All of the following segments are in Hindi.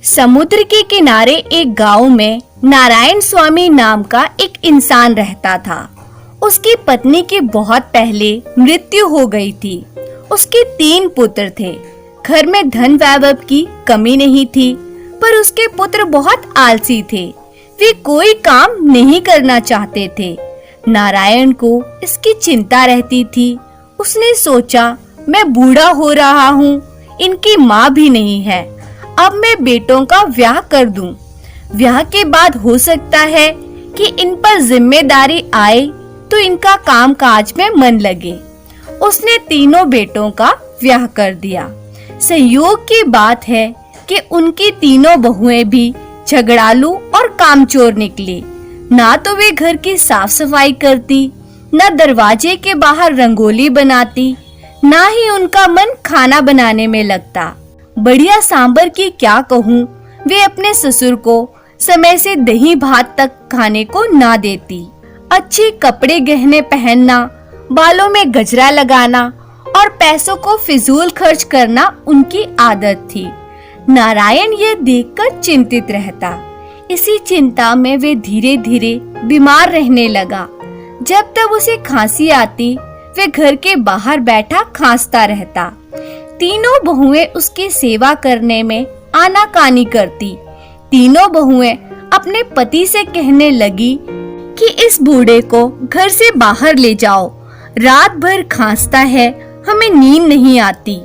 समुद्र के किनारे एक गांव में नारायण स्वामी नाम का एक इंसान रहता था। उसकी पत्नी की बहुत पहले मृत्यु हो गई थी। उसके 3 पुत्र थे। घर में धन वैभव की कमी नहीं थी, पर उसके पुत्र बहुत आलसी थे। वे कोई काम नहीं करना चाहते थे। नारायण को इसकी चिंता रहती थी। उसने सोचा, मैं बूढ़ा हो रहा हूँ, इनकी माँ भी नहीं है, अब मैं बेटों का ब्याह कर दूं। ब्याह के बाद हो सकता है कि इन पर जिम्मेदारी आए तो इनका काम काज में मन लगे। उसने तीनों बेटों का ब्याह कर दिया। संयोग की बात है कि उनकी तीनों बहुएं भी झगड़ालू और कामचोर निकली। ना तो वे घर की साफ सफाई करती, ना दरवाजे के बाहर रंगोली बनाती, ना ही उनका मन खाना बनाने में लगता। बढ़िया सांबर की क्या कहूँ, वे अपने ससुर को समय से दही भात तक खाने को ना देती। अच्छे कपड़े गहने पहनना, बालों में गजरा लगाना और पैसों को फिजूल खर्च करना उनकी आदत थी। नारायण ये देखकर चिंतित रहता। इसी चिंता में वे धीरे धीरे बीमार रहने लगा। जब तब उसे खांसी आती, वे घर के बाहर बैठा खांसता रहता। तीनों बहुएं उसकी सेवा करने में आनाकानी करती। तीनों बहुएं अपने पति से कहने लगी कि इस बूढ़े को घर से बाहर ले जाओ, रात भर खांसता है, हमें नींद नहीं आती।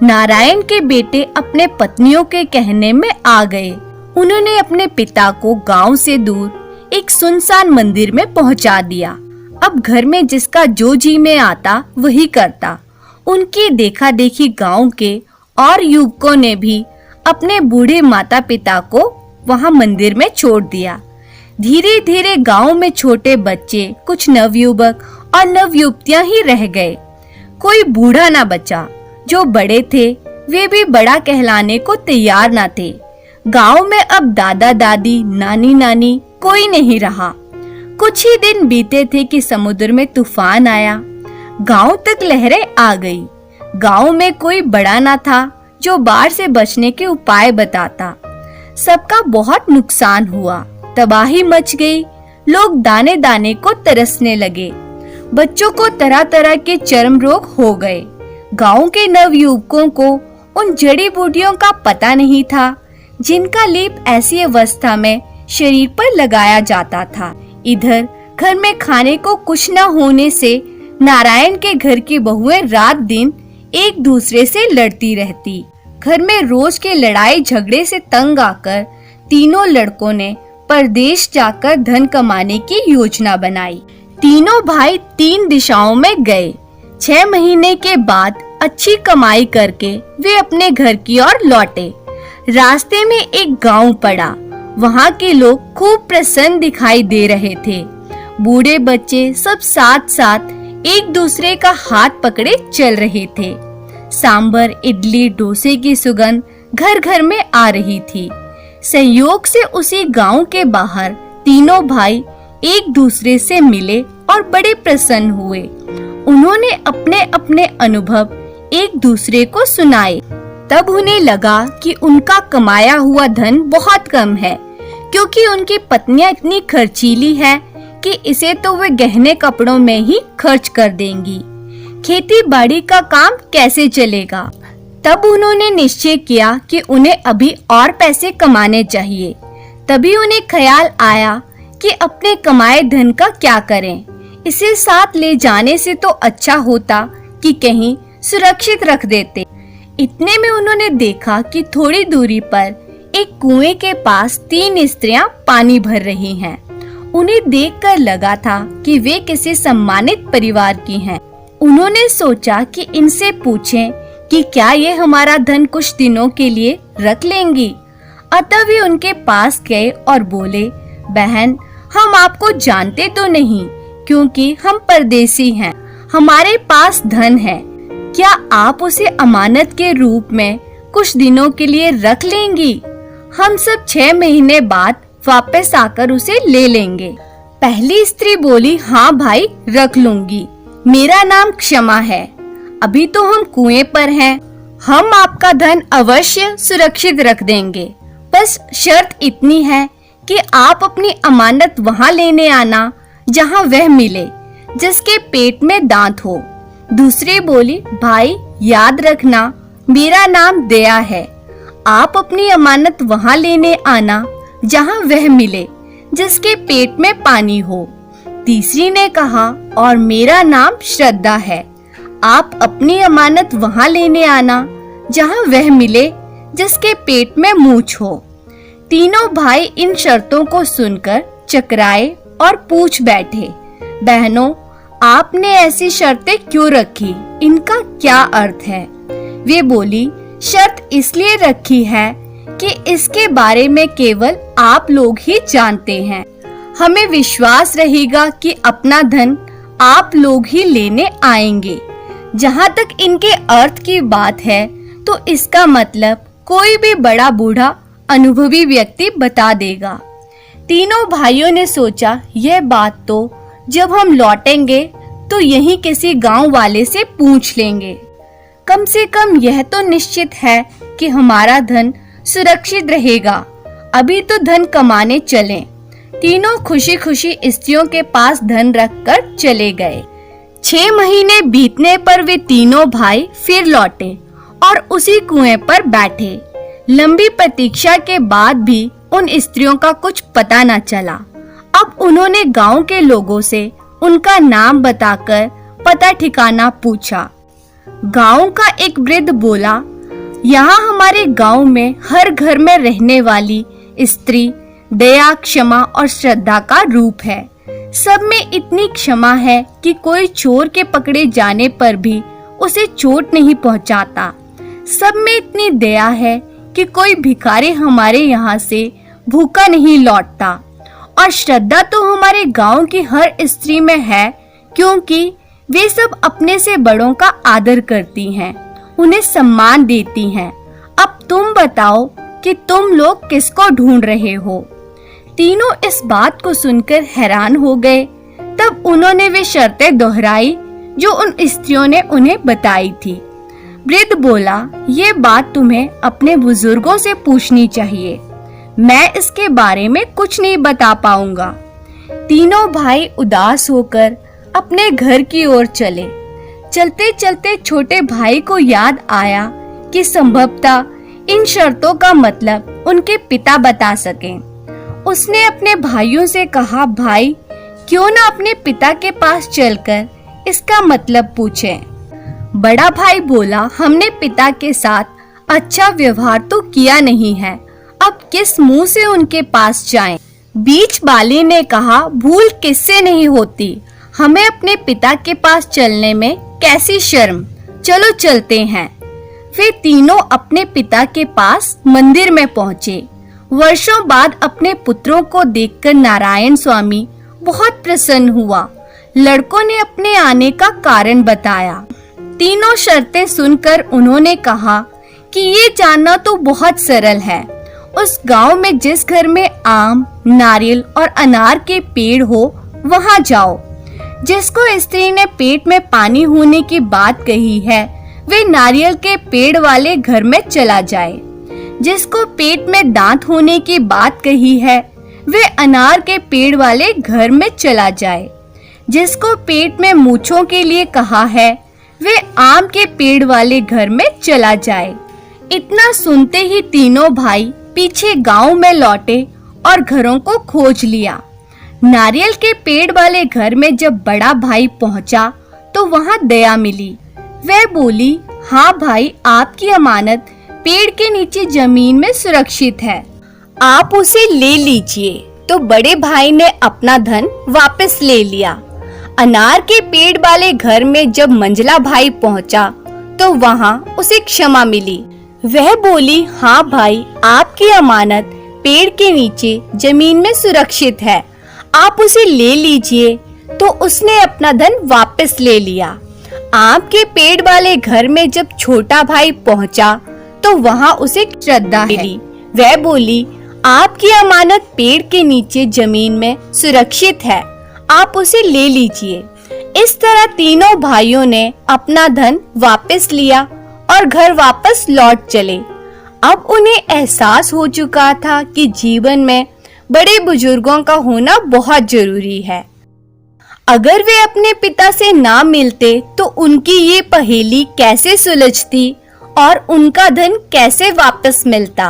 नारायण के बेटे अपने पत्नियों के कहने में आ गए। उन्होंने अपने पिता को गांव से दूर एक सुनसान मंदिर में पहुंचा दिया। अब घर में जिसका जो जी में आता वही करता। उनकी देखा देखी गांव के और युवकों ने भी अपने बूढ़े माता पिता को वहां मंदिर में छोड़ दिया। धीरे धीरे गांव में छोटे बच्चे, कुछ नवयुवक और नवयुवतियां ही रह गए। कोई बूढ़ा ना बचा। जो बड़े थे वे भी बड़ा कहलाने को तैयार ना थे। गांव में अब दादा दादी, नानी नानी कोई नहीं रहा। कुछ ही दिन बीते थे कि समुद्र में तूफान आया। गांव तक लहरें आ गई। गांव में कोई बड़ा ना था जो बाढ़ से बचने के उपाय बताता। सबका बहुत नुकसान हुआ, तबाही मच गई। लोग दाने दाने को तरसने लगे। बच्चों को तरह तरह के चर्म रोग हो गए। गांव के नवयुवकों को उन जड़ी बूटियों का पता नहीं था जिनका लेप ऐसी अवस्था में शरीर पर लगाया जाता था। इधर घर में खाने को कुछ न होने से नारायण के घर की बहुएं रात दिन एक दूसरे से लड़ती रहती। घर में रोज के लड़ाई झगड़े से तंग आकर तीनों लड़कों ने परदेश जाकर धन कमाने की योजना बनाई। तीनों भाई 3 दिशाओं में गए। 6 महीने के बाद अच्छी कमाई करके वे अपने घर की ओर लौटे। रास्ते में एक गांव पड़ा। वहां के लोग खूब प्रसन्न दिखाई दे रहे थे। बूढ़े बच्चे सब साथ साथ एक दूसरे का हाथ पकड़े चल रहे थे। सांबर, इडली, डोसे की सुगंध घर घर में आ रही थी। संयोग से उसी गांव के बाहर तीनों भाई एक दूसरे से मिले और बड़े प्रसन्न हुए। उन्होंने अपने अपने अनुभव एक दूसरे को सुनाए। तब उन्हें लगा कि उनका कमाया हुआ धन बहुत कम है, क्योंकि उनकी पत्नियां इतनी खर्चीली है कि इसे तो वे गहने कपड़ों में ही खर्च कर देंगी। खेती बाड़ी का काम कैसे चलेगा? तब उन्होंने निश्चय किया कि उन्हें अभी और पैसे कमाने चाहिए। तभी उन्हें ख्याल आया कि अपने कमाए धन का क्या करें। इसे साथ ले जाने से तो अच्छा होता कि कहीं सुरक्षित रख देते। इतने में उन्होंने देखा कि थोड़ी दूरी पर एक कुएं के पास 3 स्त्रियां पानी भर रही हैं। उन्हें देखकर लगा था कि वे किसी सम्मानित परिवार की हैं। उन्होंने सोचा कि इनसे पूछें कि क्या ये हमारा धन कुछ दिनों के लिए रख लेंगी। अतः वे उनके पास गए और बोले, बहन, हम आपको जानते तो नहीं, क्योंकि हम परदेसी हैं। हमारे पास धन है, क्या आप उसे अमानत के रूप में कुछ दिनों के लिए रख लेंगी? हम सब 6 महीने बाद वापस आकर उसे ले लेंगे। पहली स्त्री बोली, हाँ भाई, रख लूंगी। मेरा नाम क्षमा है। अभी तो हम कुएं पर हैं। हम आपका धन अवश्य सुरक्षित रख देंगे, बस शर्त इतनी है कि आप अपनी अमानत वहां लेने आना जहां वह मिले, जिसके पेट में दांत हो। दूसरी बोली, भाई याद रखना, मेरा नाम दया है। आप अपनी अमानत वहां लेने आना जहां वह मिले, जिसके पेट में पानी हो। तीसरी ने कहा, और मेरा नाम श्रद्धा है। आप अपनी अमानत वहां लेने आना जहां वह मिले, जिसके पेट में मूंछ हो। तीनों भाई इन शर्तों को सुनकर चकराए और पूछ बैठे, बहनों, आपने ऐसी शर्तें क्यों रखी? इनका क्या अर्थ है? वे बोली, शर्त इसलिए रखी है कि इसके बारे में केवल आप लोग ही जानते हैं। हमें विश्वास रहेगा कि अपना धन आप लोग ही लेने आएंगे। जहाँ तक इनके अर्थ की बात है, तो इसका मतलब कोई भी बड़ा बूढ़ा अनुभवी व्यक्ति बता देगा। तीनों भाइयों ने सोचा, यह बात तो जब हम लौटेंगे तो यहीं किसी गांव वाले से पूछ लेंगे। कम से कम यह तो निश्चित है कि हमारा धन सुरक्षित रहेगा। अभी तो धन कमाने चलें। तीनों खुशी खुशी स्त्रियों के पास धन रखकर चले गए। 6 महीने बीतने पर वे तीनों भाई फिर लौटे और उसी कुएं पर बैठे। लंबी प्रतीक्षा के बाद भी उन स्त्रियों का कुछ पता न चला। अब उन्होंने गांव के लोगों से उनका नाम बताकर पता ठिकाना पूछा। गांव का एक वृद्ध बोला, यहाँ हमारे गांव में हर घर में रहने वाली स्त्री दया, क्षमा और श्रद्धा का रूप है। सब में इतनी क्षमा है कि कोई चोर के पकड़े जाने पर भी उसे चोट नहीं पहुंचाता। सब में इतनी दया है कि कोई भिखारी हमारे यहाँ से भूखा नहीं लौटता। और श्रद्धा तो हमारे गांव की हर स्त्री में है, क्योंकि वे सब अपने से बड़ों का आदर करती हैं, उन्हें सम्मान देती हैं। अब तुम बताओ कि तुम लोग किसको ढूंढ रहे हो? तीनों इस बात को सुनकर हैरान हो गए। तब उन्होंने वे शर्तें दोहराई जो उन स्त्रियों ने उन्हें बताई थी। वृद्ध बोला, ये बात तुम्हें अपने बुजुर्गों से पूछनी चाहिए, मैं इसके बारे में कुछ नहीं बता पाऊंगा। तीनों भाई उदास होकर अपने घर की ओर चले। चलते चलते छोटे भाई को याद आया कि संभवतः इन शर्तों का मतलब उनके पिता बता सकें। उसने अपने भाइयों से कहा, भाई क्यों ना अपने पिता के पास चलकर इसका मतलब पूछें। बड़ा भाई बोला, हमने पिता के साथ अच्छा व्यवहार तो किया नहीं है, अब किस मुंह से उनके पास जाएं? बीच वाले ने कहा, भूल किससे नहीं होती, हमें अपने पिता के पास चलने में कैसी शर्म, चलो चलते हैं। वे तीनों अपने पिता के पास मंदिर में पहुँचे। वर्षों बाद अपने पुत्रों को देखकर नारायण स्वामी बहुत प्रसन्न हुआ। लड़कों ने अपने आने का कारण बताया। तीनों शर्तें सुनकर उन्होंने कहा कि ये जानना तो बहुत सरल है। उस गांव में जिस घर में आम, नारियल और अनार के पेड़ हो वहां जाओ। जिसको स्त्री ने पेट में पानी होने की बात कही है, वे नारियल के पेड़ वाले घर में चला जाए। जिसको पेट में दांत होने की बात कही है, वे अनार के पेड़ वाले घर में चला जाए। जिसको पेट में मूंछों के लिए कहा है, वे आम के पेड़ वाले घर में चला जाए। इतना सुनते ही तीनों भाई पीछे गांव में लौटे और घरों को खोज लिया। नारियल के पेड़ वाले घर में जब बड़ा भाई पहुंचा तो वहां दया मिली। वह बोली, हाँ भाई, आपकी अमानत पेड़ के नीचे जमीन में सुरक्षित है, आप उसे ले लीजिए। तो बड़े भाई ने अपना धन वापस ले लिया। अनार के पेड़ वाले घर में जब मंझला भाई पहुंचा तो वहां उसे क्षमा मिली। वह बोली, हाँ भाई, आपकी अमानत पेड़ के नीचे जमीन में सुरक्षित है, आप उसे ले लीजिए। तो उसने अपना धन वापस ले लिया। आम के पेड़ वाले घर में जब छोटा भाई पहुंचा तो वहां उसे श्रद्धा मिली। वह बोली, आपकी अमानत पेड़ के नीचे जमीन में सुरक्षित है, आप उसे ले लीजिए। इस तरह तीनों भाइयों ने अपना धन वापस लिया और घर वापस लौट चले। अब उन्हें एहसास हो चुका था कि जीवन में बड़े बुजुर्गों का होना बहुत जरूरी है। अगर वे अपने पिता से ना मिलते तो उनकी ये पहेली कैसे सुलझती और उनका धन कैसे वापस मिलता।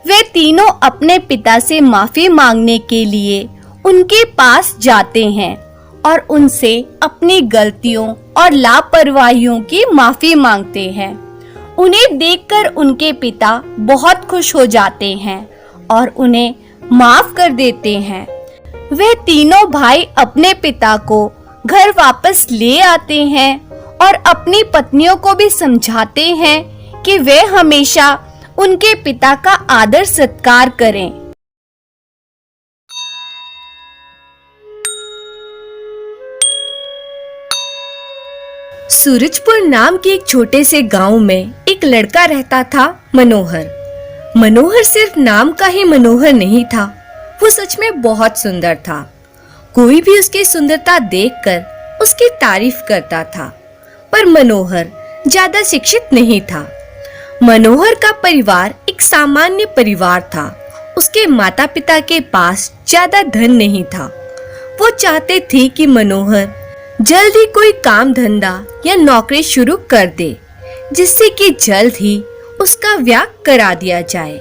वे तीनों अपने पिता से माफी मांगने के लिए उनके पास जाते हैं और उनसे अपनी गलतियों और लापरवाहियों की माफी मांगते हैं। उन्हें देखकर उनके पिता बहुत खुश हो जाते हैं और उन्हें माफ कर देते हैं। वे तीनों भाई अपने पिता को घर वापस ले आते हैं और अपनी पत्नियों को भी समझाते हैं कि वे हमेशा उनके पिता का आदर सत्कार करें। सूरजपुर नाम के एक छोटे से गांव में एक लड़का रहता था, मनोहर। मनोहर सिर्फ नाम का ही मनोहर नहीं था, वो सच में बहुत सुंदर था। कोई भी उसकी सुंदरता देखकर उसकी तारीफ करता था। पर मनोहर ज्यादा शिक्षित नहीं था। मनोहर का परिवार एक सामान्य परिवार था। उसके माता पिता के पास ज्यादा धन नहीं था। वो चाहते थे कि मनोहर जल्द ही कोई काम धंधा या नौकरी शुरू कर दे, जिससे कि जल्द ही उसका ब्याह करा दिया जाए।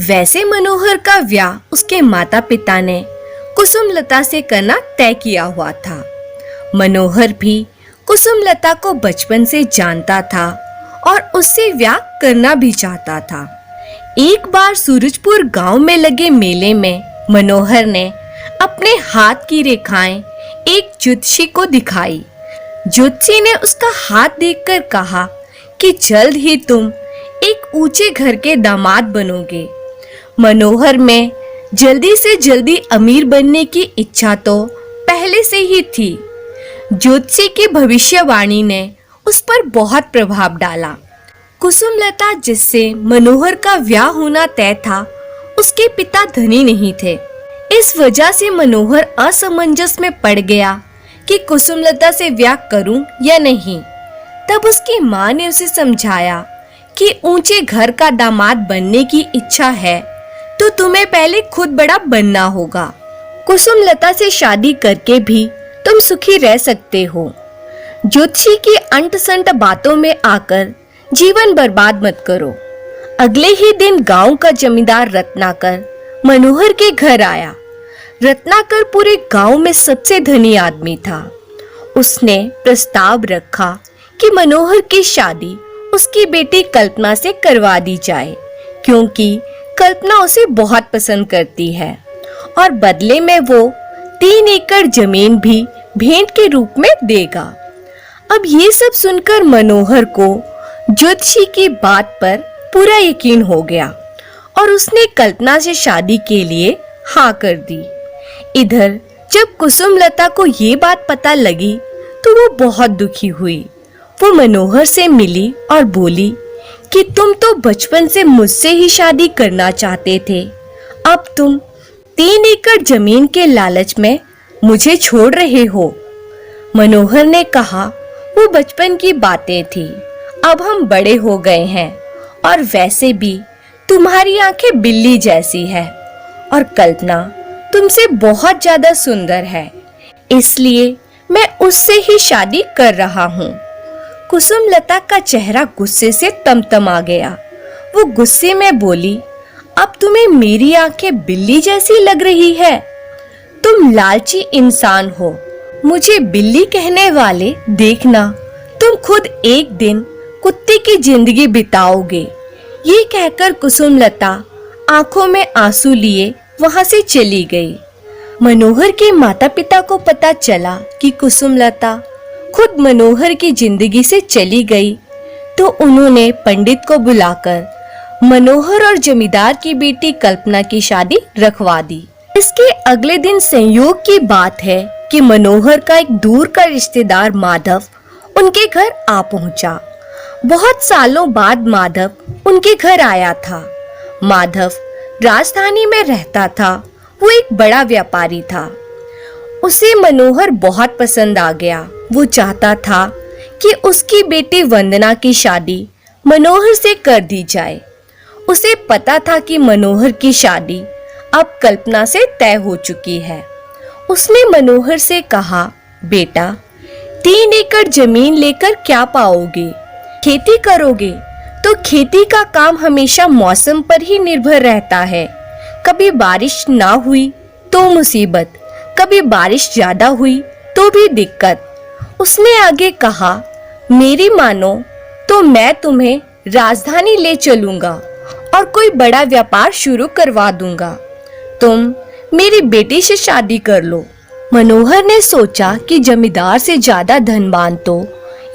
वैसे मनोहर का ब्याह उसके माता पिता ने कुसुमलता से करना तय किया हुआ था। मनोहर भी कुसुमलता को बचपन से जानता था और उससे ब्याह करना भी चाहता था। एक बार सूरजपुर गांव में लगे मेले में मनोहर ने अपने हाथ की रेखाएं एक ज्योतिषी को दिखाई। ज्योतिषी ने उसका हाथ देखकर कहा कि जल्द ही तुम एक ऊंचे घर के दामाद बनोगे। मनोहर में जल्दी से जल्दी अमीर बनने की इच्छा तो पहले से ही थी। ज्योतिषी की भविष्यवाणी ने उस पर बहुत प्रभाव डाला। कुसुमलता जिससे मनोहर का ब्याह होना तय था, उसके पिता धनी नहीं थे। इस वजह से मनोहर असमंजस में पड़ गया कि कुसुमलता से ब्याह करूं या नहीं। तब उसकी माँ ने उसे समझाया कि ऊंचे घर का दामाद बनने की इच्छा है तो तुम्हें पहले खुद बड़ा बनना होगा। कुसुमलता से शादी करके भी तुम सुखी रह सकते हो। ज्योतिषी की अंट-संट बातों में आकर जीवन बर्बाद मत करो। अगले ही दिन गांव का जमींदार रत्नाकर मनोहर के घर आया। रत्नाकर पूरे गांव में सबसे धनी आदमी था। उसने प्रस्ताव रखा कि मनोहर की शादी उसकी बेटी कल्पना से करवा दी जाए, क्योंकि कल्पना उसे बहुत पसंद करती है और बदले में वो 3 एकड़ जमीन भी भेंट के रूप में देगा। अब ये सब सुनकर मनोहर को ज्योतिषी की बात पर पूरा यकीन हो गया और उसने कल्पना से शादी के लिए हाँ कर दी। इधर जब कुसुमलता को ये बात पता लगी तो वो बहुत दुखी हुई। वो मनोहर से मिली और बोली कि तुम तो बचपन से मुझसे ही शादी करना चाहते थे, अब तुम 3 एकड़ जमीन के लालच में मुझे छोड़ रहे हो। मनोहर ने कहा, वो बचपन की बातें थी, अब हम बड़े हो गए हैं और वैसे भी तुम्हारी आंखें बिल्ली जैसी है और कल्पना तुमसे बहुत ज्यादा सुंदर है, इसलिए मैं उससे ही शादी कर रहा हूँ। कुसुमलता का चेहरा गुस्से से तमतमा गया। वो गुस्से में बोली, अब तुम्हें मेरी आंखें बिल्ली जैसी लग रही है? तुम लालची इंसान हो। मुझे बिल्ली कहने वाले देखना, तुम खुद एक दिन कुत्ते की जिंदगी बिताओगे। ये कहकर कुसुमलता आंखों में आंसू लिए वहां से चली गई। मनोहर के माता पिता को पता चला कि कुसुमलता खुद मनोहर की जिंदगी से चली गई, तो उन्होंने पंडित को बुलाकर मनोहर और जमींदार की बेटी कल्पना की शादी रखवा दी। इसके अगले दिन संयोग की बात है कि मनोहर का एक दूर का रिश्तेदार माधव उनके घर आ पहुंचा। बहुत सालों बाद माधव उनके घर आया था। माधव राजधानी में रहता था। वो एक बड़ा व्यापारी था। उसे मनोहर बहुत पसंद आ गया। वो चाहता था कि उसकी बेटी वंदना की शादी मनोहर से कर दी जाए। उसे पता था कि मनोहर की शादी अब कल्पना से तय हो चुकी है। उसने मनोहर से कहा, बेटा 3 एकड़ जमीन लेकर क्या पाओगे? खेती करोगे तो खेती का काम हमेशा मौसम पर ही निर्भर रहता है। कभी बारिश ना हुई तो मुसीबत, कभी बारिश ज्यादा हुई तो भी दिक्कत। उसने आगे कहा, मेरी मानो तो मैं तुम्हें राजधानी ले चलूंगा और कोई बड़ा व्यापार शुरू करवा दूंगा। तुम मेरी बेटी से शादी कर लो। मनोहर ने सोचा कि जमींदार से ज्यादा धनवान तो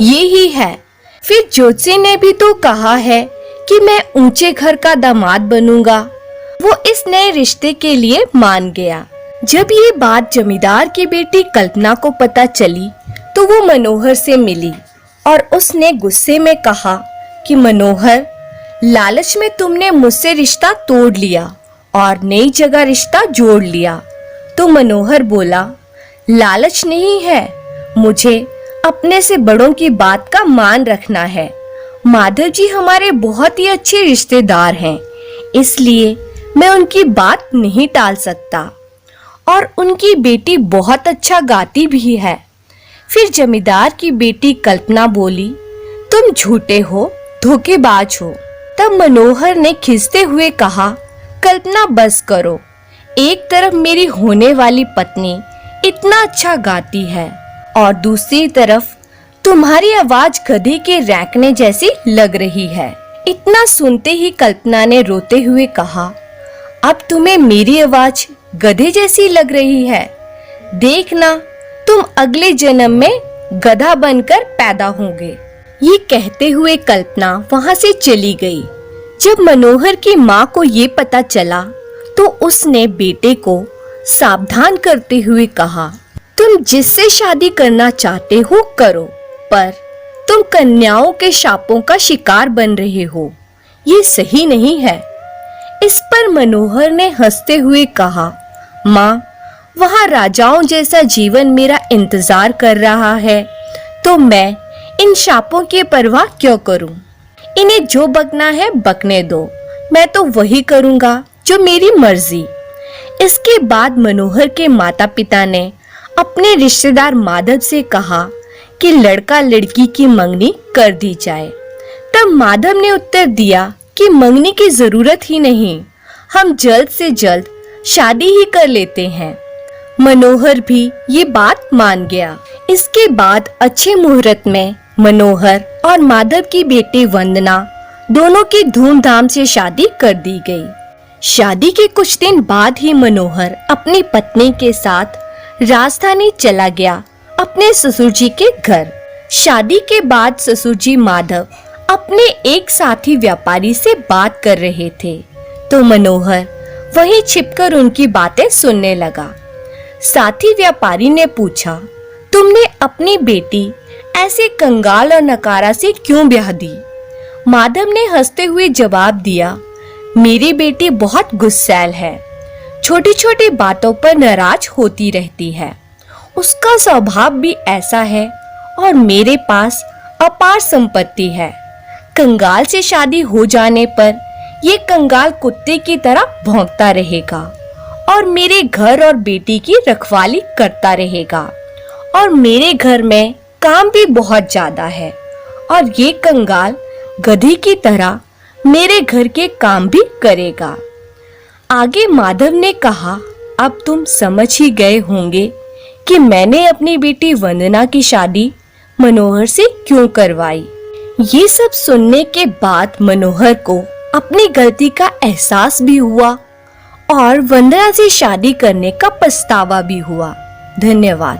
ये ही है। फिर ज्योतिषी ने भी तो कहा है कि मैं ऊंचे घर का दामाद बनूंगा। वो इस नए रिश्ते के लिए मान गया। जब ये बात जमींदार की बेटी कल्पना को पता चली तो वो मनोहर से मिली और उसने गुस्से में कहा कि मनोहर, लालच में तुमने मुझसे रिश्ता तोड़ लिया और नई जगह रिश्ता जोड़ लिया। तो मनोहर बोला, लालच नहीं है, मुझे अपने से बड़ों की बात का मान रखना है। माधव जी हमारे बहुत ही अच्छे रिश्तेदार हैं, इसलिए मैं उनकी बात नहीं टाल सकता। और उनकी बेटी बहुत अच्छा गाती भी है। फिर जमींदार की बेटी कल्पना बोली, तुम झूठे हो, धोखेबाज हो। तब मनोहर ने खिंचते हुए कहा, कल्पना बस करो। एक तरफ मेरी होने वाली पत्नी इतना अच्छा गाती है और दूसरी तरफ तुम्हारी आवाज गधे के रैंकने जैसी लग रही है। इतना सुनते ही कल्पना ने रोते हुए कहा, अब तुम्हें मेरी आवाज गधे जैसी लग रही है? देखना, तुम अगले जन्म में गधा बनकर पैदा होंगे। ये कहते हुए कल्पना वहां से चली गई। जब मनोहर की माँ को ये पता चला तो उसने बेटे को सावधान करते हुए कहा, तुम जिससे शादी करना चाहते हो करो, पर तुम कन्याओं के शापों का शिकार बन रहे हो, ये सही नहीं है। इस पर मनोहर ने हंसते हुए कहा, माँ, वहाँ राजाओं जैसा जीवन मेरा इंतजार कर रहा है, तो मैं इन शापों की परवाह क्यों करूं? इन्हें जो बकना है बकने दो, मैं तो वही करूंगा जो मेरी मर्जी। इसके बाद मनोहर के माता पिता ने अपने रिश्तेदार माधव से कहा कि लड़का लड़की की मंगनी कर दी जाए। तब माधव ने उत्तर दिया कि मंगनी की जरूरत ही नहीं, हम जल्द से जल्द शादी ही कर लेते हैं। मनोहर भी ये बात मान गया। इसके बाद अच्छे मुहूर्त में मनोहर और माधव की बेटी वंदना दोनों की धूमधाम से शादी कर दी गई। शादी के कुछ दिन बाद ही मनोहर अपनी पत्नी के साथ राजधानी चला गया अपने ससुर जी के घर। शादी के बाद ससुर जी माधव अपने एक साथी व्यापारी से बात कर रहे थे तो मनोहर वहीं छिपकर उनकी बातें सुनने लगा। साथी व्यापारी ने पूछा, तुमने अपनी बेटी ऐसे कंगाल और नकारा से क्यों ब्याह दी? माधव ने हंसते हुए जवाब दिया, मेरी बेटी बहुत गुस्सैल है, छोटी छोटी बातों पर नाराज होती रहती है। उसका स्वभाव भी ऐसा है और मेरे पास अपार संपत्ति है। कंगाल से शादी हो जाने पर ये कंगाल कुत्ते की तरह भौंकता रहेगा और मेरे घर और बेटी की रखवाली करता रहेगा और मेरे घर में काम भी बहुत ज्यादा है और ये कंगाल गधी की तरह मेरे घर के काम भी करेगा। आगे माधव ने कहा, अब तुम समझ ही गए होंगे कि मैंने अपनी बेटी वंदना की शादी मनोहर से क्यों करवाई। ये सब सुनने के बाद मनोहर को अपनी गलती का एहसास भी हुआ और वंदना से शादी करने का पछतावा भी हुआ। धन्यवाद।